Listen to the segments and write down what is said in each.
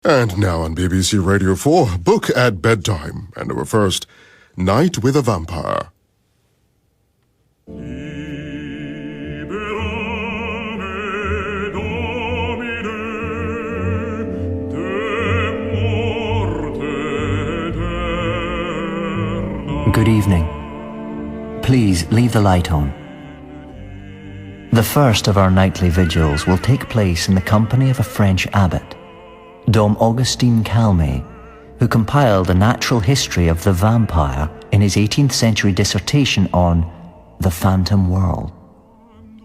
And now on BBC Radio 4, Book at Bedtime, and our first, Night with a Vampire. Good evening. Please leave the light on. The first of our nightly vigils will take place in the company of a French abbot, Antoine Augustin Calmet, who compiled a natural history of the vampire in his 18th century dissertation on the phantom world.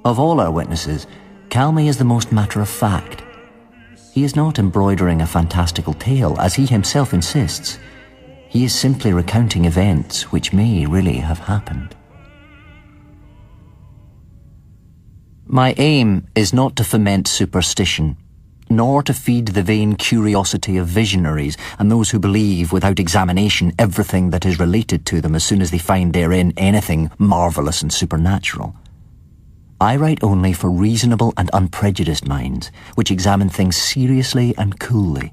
Of all our witnesses, Calmet is the most matter-of-fact. He is not embroidering a fantastical tale, as he himself insists. He is simply recounting events which may really have happened. My aim is not to foment superstition, nor to feed the vain curiosity of visionaries and those who believe without examination everything that is related to them as soon as they find therein anything marvellous and supernatural. I write only for reasonable and unprejudiced minds, which examine things seriously and coolly.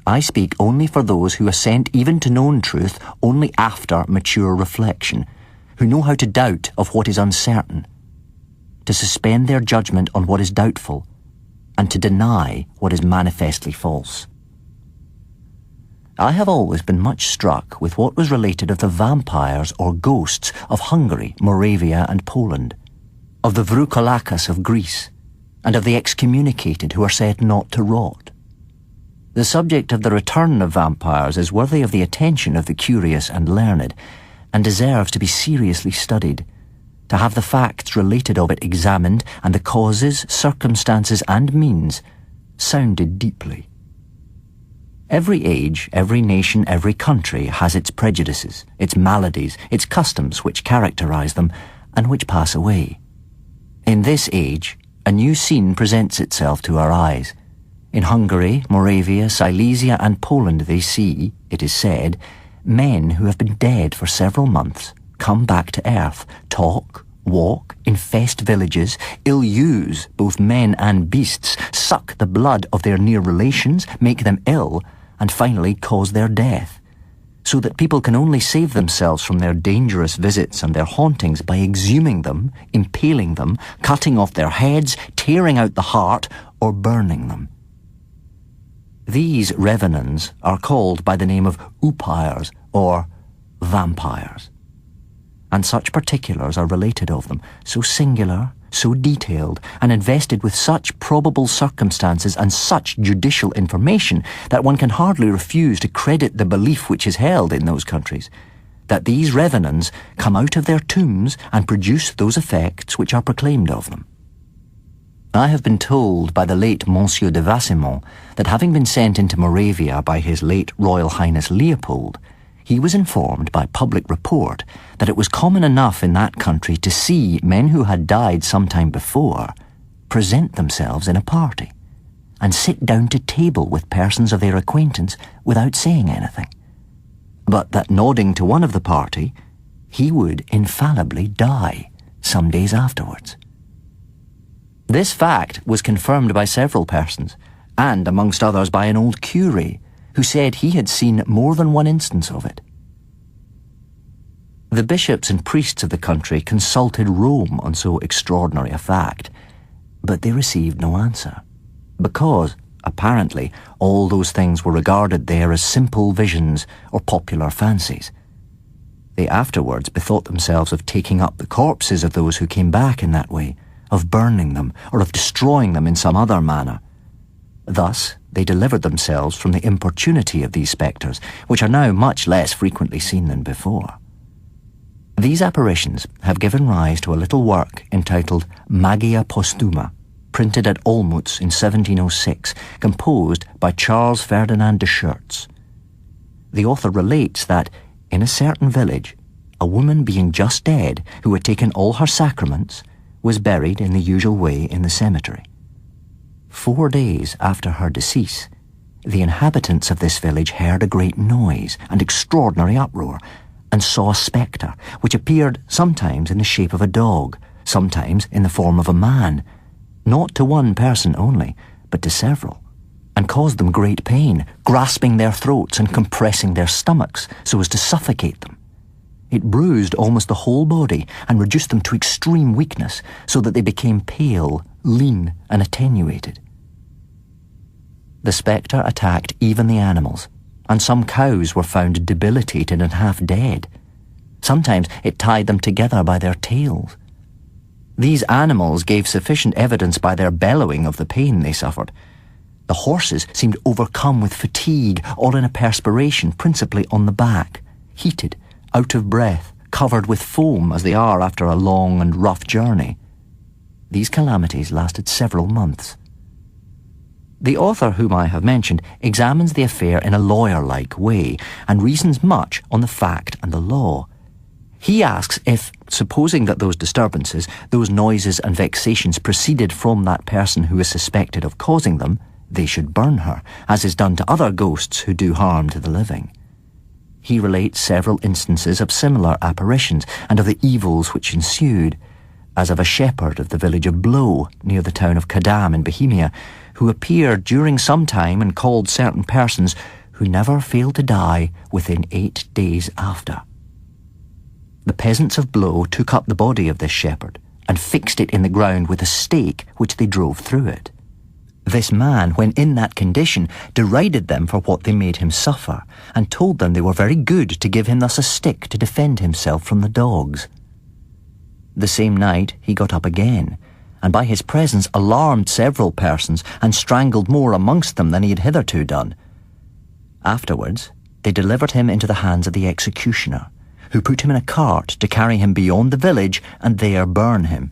I speak only for those who assent even to known truth only after mature reflection, who know how to doubt of what is uncertain, to suspend their judgment on what is doubtful, and to deny what is manifestly false. I have always been much struck with what was related of the vampires or ghosts of Hungary, Moravia, and Poland, of the Vroukoulakas of Greece, and of the excommunicated who are said not to rot. The subject of the return of vampires is worthy of the attention of the curious and learned, and deserves to be seriously studied, to have the facts related of it examined, and the causes, circumstances, and means sounded deeply. Every age, every nation, every country has its prejudices, its maladies, its customs which characterize them, and which pass away. In this age, a new scene presents itself to our eyes. In Hungary, Moravia, Silesia, and Poland they see, it is said, men who have been dead for several months come back to earth, talk, walk, infest villages, ill-use both men and beasts, suck the blood of their near relations, make them ill, and finally cause their death, so that people can only save themselves from their dangerous visits and their hauntings by exhuming them, impaling them, cutting off their heads, tearing out the heart, or burning them. These revenants are called by the name of upires, or vampires. And such particulars are related of them, so singular, so detailed, and invested with such probable circumstances and such judicial information that one can hardly refuse to credit the belief which is held in those countries, that these revenants come out of their tombs and produce those effects which are proclaimed of them. I have been told by the late Monsieur de Vassimont that having been sent into Moravia by his late Royal Highness Leopold, he was informed by public report that it was common enough in that country to see men who had died some time before present themselves in a party and sit down to table with persons of their acquaintance without saying anything, but that nodding to one of the party, he would infallibly die some days afterwards. This fact was confirmed by several persons, and amongst others by an old curé, who said he had seen more than one instance of it. The bishops and priests of the country consulted Rome on so extraordinary a fact, but they received no answer, because, apparently, all those things were regarded there as simple visions or popular fancies. They afterwards bethought themselves of taking up the corpses of those who came back in that way, of burning them, or of destroying them in some other manner. Thus, they delivered themselves from the importunity of these spectres, which are now much less frequently seen than before. These apparitions have given rise to a little work entitled Magia Postuma, printed at Olmütz in 1706, composed by Charles Ferdinand de Schertz. The author relates that, in a certain village, a woman being just dead, who had taken all her sacraments, was buried in the usual way in the cemetery. 4 days after her decease, the inhabitants of this village heard a great noise and extraordinary uproar, and saw a spectre, which appeared sometimes in the shape of a dog, sometimes in the form of a man, not to one person only, but to several, and caused them great pain, grasping their throats and compressing their stomachs so as to suffocate them. It bruised almost the whole body and reduced them to extreme weakness so that they became pale, lean, and attenuated. The spectre attacked even the animals, and some cows were found debilitated and half dead. Sometimes it tied them together by their tails. These animals gave sufficient evidence by their bellowing of the pain they suffered. The horses seemed overcome with fatigue, all in a perspiration, principally on the back, heated, out of breath, covered with foam as they are after a long and rough journey. These calamities lasted several months. The author whom I have mentioned examines the affair in a lawyer-like way and reasons much on the fact and the law. He asks if, supposing that those disturbances, those noises and vexations proceeded from that person who is suspected of causing them, they should burn her, as is done to other ghosts who do harm to the living. He relates several instances of similar apparitions and of the evils which ensued, as of a shepherd of the village of Blow, near the town of Kadam in Bohemia, who appeared during some time and called certain persons who never failed to die within 8 days after. The peasants of Blow took up the body of this shepherd and fixed it in the ground with a stake which they drove through it. This man, when in that condition, derided them for what they made him suffer, and told them they were very good to give him thus a stick to defend himself from the dogs. The same night he got up again, and by his presence alarmed several persons, and strangled more amongst them than he had hitherto done. Afterwards they delivered him into the hands of the executioner, who put him in a cart to carry him beyond the village and there burn him.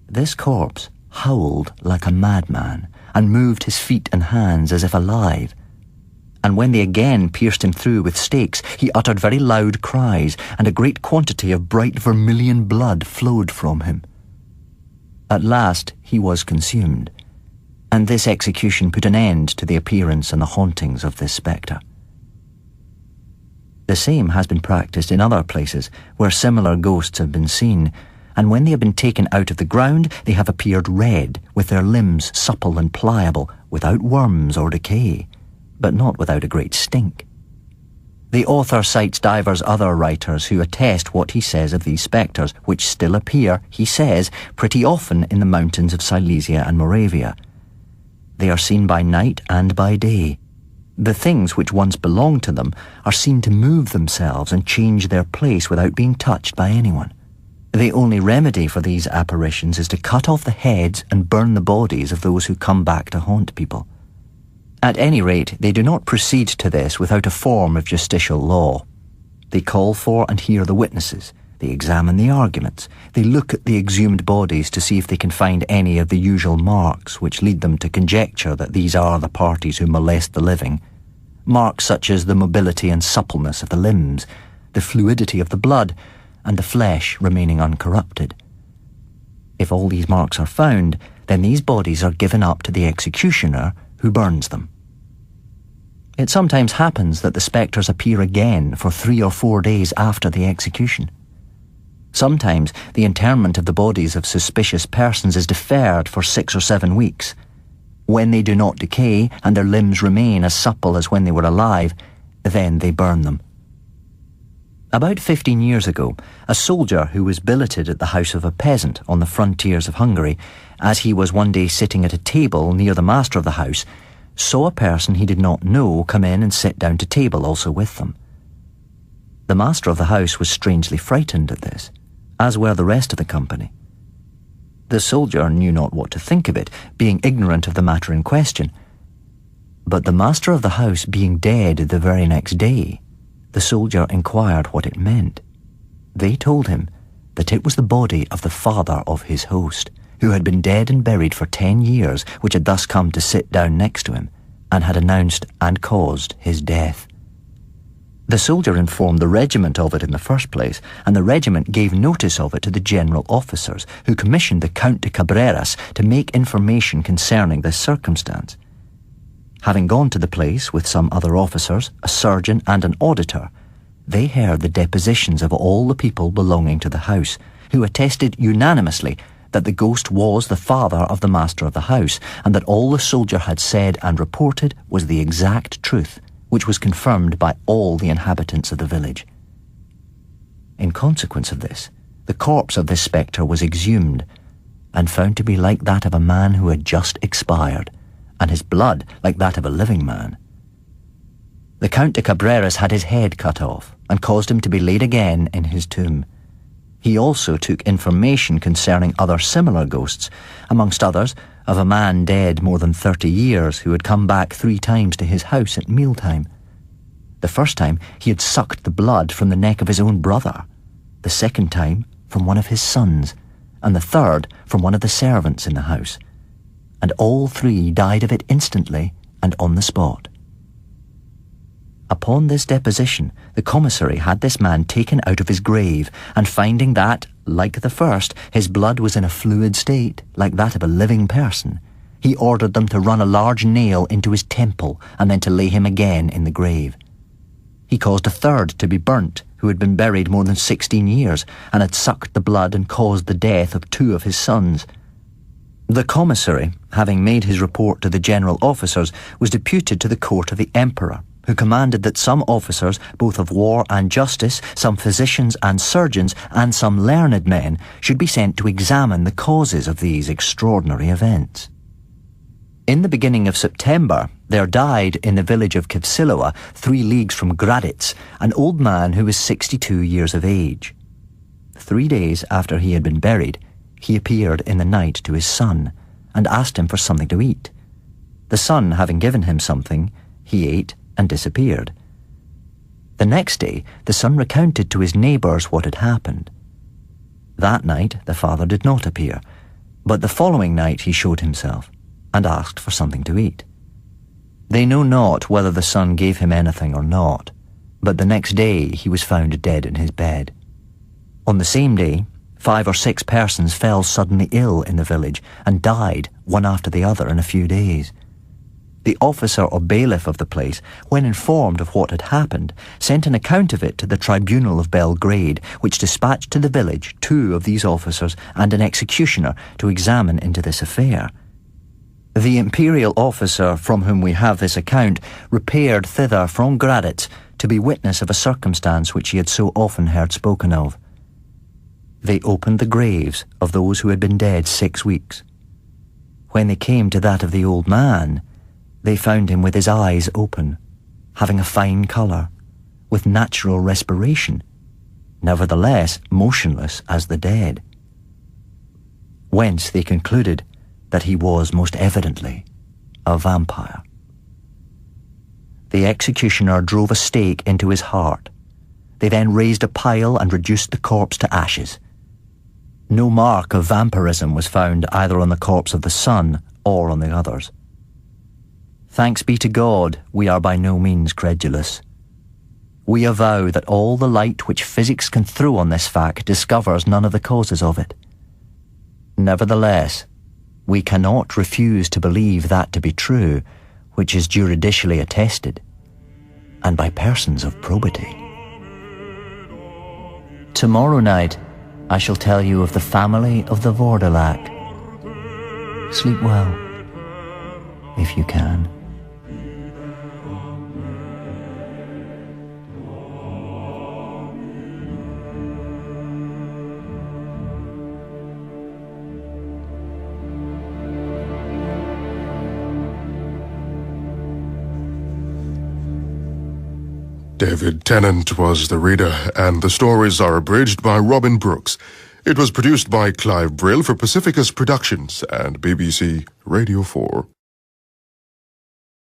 This corpse howled like a madman, and moved his feet and hands as if alive. And when they again pierced him through with stakes, he uttered very loud cries, and a great quantity of bright vermilion blood flowed from him. At last he was consumed, and this execution put an end to the appearance and the hauntings of this spectre. The same has been practised in other places where similar ghosts have been seen, and when they have been taken out of the ground, they have appeared red, with their limbs supple and pliable, without worms or decay, but not without a great stink. The author cites divers other writers who attest what he says of these spectres, which still appear, he says, pretty often in the mountains of Silesia and Moravia. They are seen by night and by day. The things which once belonged to them are seen to move themselves and change their place without being touched by anyone. The only remedy for these apparitions is to cut off the heads and burn the bodies of those who come back to haunt people. At any rate, they do not proceed to this without a form of justicial law. They call for and hear the witnesses, they examine the arguments, they look at the exhumed bodies to see if they can find any of the usual marks which lead them to conjecture that these are the parties who molest the living. Marks such as the mobility and suppleness of the limbs, the fluidity of the blood, and the flesh remaining uncorrupted. If all these marks are found, then these bodies are given up to the executioner, who burns them. It sometimes happens that the spectres appear again for 3 or 4 days after the execution. Sometimes the interment of the bodies of suspicious persons is deferred for 6 or 7 weeks. When they do not decay and their limbs remain as supple as when they were alive, then they burn them. About 15 years ago, a soldier who was billeted at the house of a peasant on the frontiers of Hungary, as he was one day sitting at a table near the master of the house, saw a person he did not know come in and sit down to table also with them. The master of the house was strangely frightened at this, as were the rest of the company. The soldier knew not what to think of it, being ignorant of the matter in question. But the master of the house being dead the very next day, the soldier inquired what it meant. They told him that it was the body of the father of his host, who had been dead and buried for 10 years, which had thus come to sit down next to him, and had announced and caused his death. The soldier informed the regiment of it in the first place, and the regiment gave notice of it to the general officers, who commissioned the Count de Cabreras to make information concerning this circumstance. Having gone to the place with some other officers, a surgeon and an auditor, they heard the depositions of all the people belonging to the house, who attested unanimously that the ghost was the father of the master of the house, and that all the soldier had said and reported was the exact truth, which was confirmed by all the inhabitants of the village. In consequence of this, the corpse of this spectre was exhumed, and found to be like that of a man who had just expired, and his blood like that of a living man. The Count de Cabreras had his head cut off, and caused him to be laid again in his tomb. He also took information concerning other similar ghosts, amongst others of a man dead more than 30 years who had come back 3 times to his house at mealtime. The first time he had sucked the blood from the neck of his own brother, the second time from one of his sons, and the third from one of the servants in the house, and all 3 died of it instantly and on the spot. Upon this deposition, the commissary had this man taken out of his grave, and finding that, like the first, his blood was in a fluid state, like that of a living person, he ordered them to run a large nail into his temple, and then to lay him again in the grave. He caused a third to be burnt, who had been buried more than 16 years, and had sucked the blood and caused the death of 2 of his sons. The commissary, having made his report to the general officers, was deputed to the court of the emperor, who commanded that some officers, both of war and justice, some physicians and surgeons, and some learned men, should be sent to examine the causes of these extraordinary events. In the beginning of September, there died in the village of Kivsiloa, 3 leagues from Graditz, an old man who was 62 years of age. 3 days after he had been buried, he appeared in the night to his son, and asked him for something to eat. The son, having given him something, he ate and disappeared. The next day, the son recounted to his neighbours what had happened. That night, the father did not appear, but the following night he showed himself, and asked for something to eat. They know not whether the son gave him anything or not, but the next day he was found dead in his bed. On the same day, 5 or 6 persons fell suddenly ill in the village, and died one after the other in a few days. The officer or bailiff of the place, when informed of what had happened, sent an account of it to the tribunal of Belgrade, which dispatched to the village 2 of these officers and an executioner to examine into this affair. The imperial officer from whom we have this account repaired thither from Graditz to be witness of a circumstance which he had so often heard spoken of. They opened the graves of those who had been dead 6 weeks. When they came to that of the old man, they found him with his eyes open, having a fine colour, with natural respiration, nevertheless motionless as the dead. Whence they concluded that he was most evidently a vampire. The executioner drove a stake into his heart. They then raised a pile and reduced the corpse to ashes. No mark of vampirism was found either on the corpse of the son or on the others. Thanks be to God, we are by no means credulous. We avow that all the light which physics can throw on this fact discovers none of the causes of it. Nevertheless, we cannot refuse to believe that to be true, which is juridicially attested, and by persons of probity. Tomorrow night, I shall tell you of the family of the Vordelak. Sleep well, if you can. David Tennant was the reader, and the stories are abridged by Robin Brooks. It was produced by Clive Brill for Pacificus Productions and BBC Radio 4.